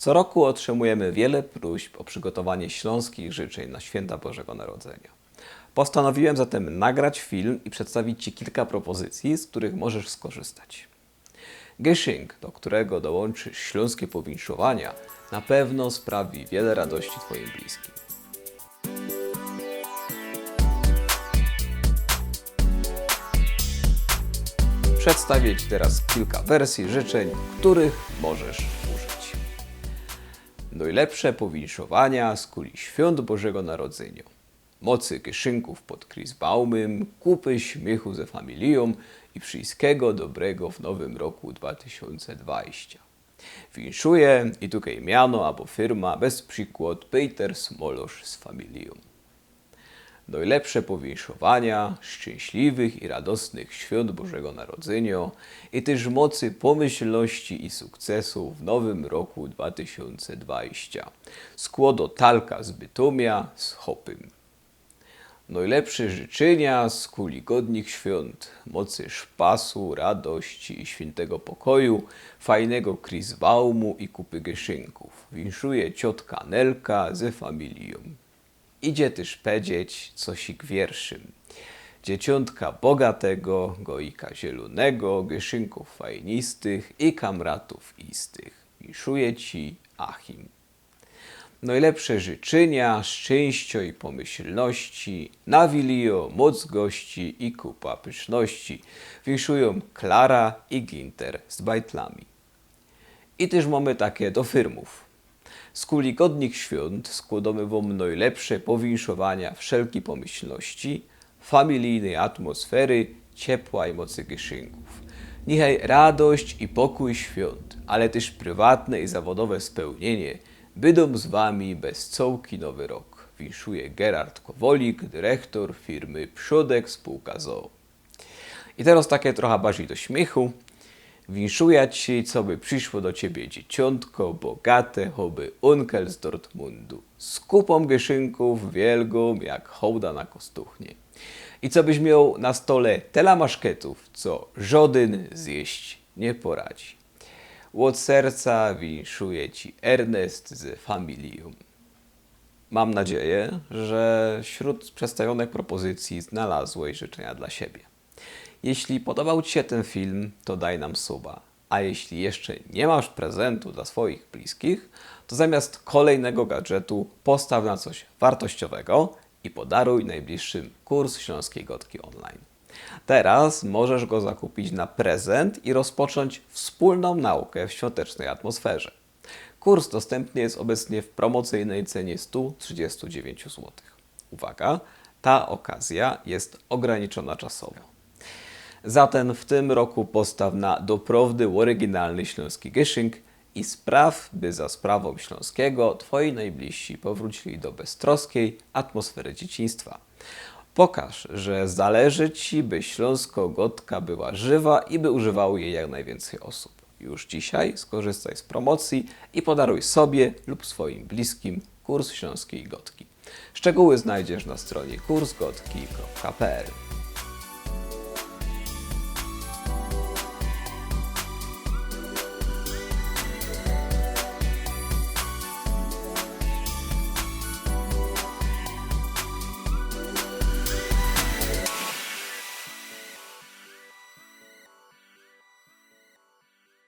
Co roku otrzymujemy wiele próśb o przygotowanie śląskich życzeń na święta Bożego Narodzenia. Postanowiłem zatem nagrać film i przedstawić Ci kilka propozycji, z których możesz skorzystać. Geschenk, do którego dołączysz śląskie powinszowania, na pewno sprawi wiele radości Twoim bliskim. Przedstawię Ci teraz kilka wersji życzeń, których możesz użyć. Najlepsze powinszowania z kuli świąt Bożego Narodzenia. Mocy kieszynków pod Christbaumem, kupy śmiechu ze familią i wszystkiego dobrego w nowym roku 2020. Winszuje i tutaj miano albo firma bez przykład Peter Smolosz z familią. Najlepsze powinszowania, szczęśliwych i radosnych świąt Bożego Narodzenia i też mocy pomyślności i sukcesu w nowym roku 2020. Skłodo Talka z Bytomia z Chopym. Najlepsze życzenia z kuli godnych świąt, mocy szpasu, radości i świętego pokoju, fajnego Christbaumu i kupy gieszynków. Winszuje ciotka Nelka ze familią. Idzie też powiedzieć cosik wierszym. Dzieciątka bogatego, goika zielonego, gieszynków fajnistych i kamratów istych. Winszuje Ci Achim. Najlepsze życzenia, szczęścia i pomyślności, nawilio, moc gości i kupa pyszności. Winszują Klara i Ginter z bajtlami. I też mamy takie do firmów. Z kuli godnych świąt składamy Wam najlepsze powinszowania wszelkiej pomyślności, familijnej atmosfery, ciepła i mocy gieszynków. Niechaj radość i pokój świąt, ale też prywatne i zawodowe spełnienie bydą z Wami bez cołki nowy rok. Winszuje Gerard Kowolik, dyrektor firmy Przodek Spółka z.o.o. I teraz takie trochę bardziej do śmiechu. Winszuję Ci, co by przyszło do Ciebie dzieciątko, bogate, choby onkel z Dortmundu. Z kupą gieszynków wielgą, jak hołda na kostuchnie. I co byś miał na stole tyle maszketów, co żaden zjeść nie poradzi. Od serca winszuje Ci Ernest z familią. Mam nadzieję, że wśród przedstawionych propozycji znalazłeś życzenia dla siebie. Jeśli podobał Ci się ten film, to daj nam suba. A jeśli jeszcze nie masz prezentu dla swoich bliskich, to zamiast kolejnego gadżetu postaw na coś wartościowego i podaruj najbliższym kurs Śląskiej Gotki online. Teraz możesz go zakupić na prezent i rozpocząć wspólną naukę w świątecznej atmosferze. Kurs dostępny jest obecnie w promocyjnej cenie 139 zł. Uwaga, ta okazja jest ograniczona czasowo. Zatem w tym roku postaw na doprawdy oryginalny śląski gieszynk i spraw, by za sprawą śląskiego Twoi najbliżsi powrócili do beztroskiej atmosfery dzieciństwa. Pokaż, że zależy Ci, by śląsko-gotka była żywa i by używało jej jak najwięcej osób. Już dzisiaj skorzystaj z promocji i podaruj sobie lub swoim bliskim kurs Śląskiej Gotki. Szczegóły znajdziesz na stronie kursgotki.pl.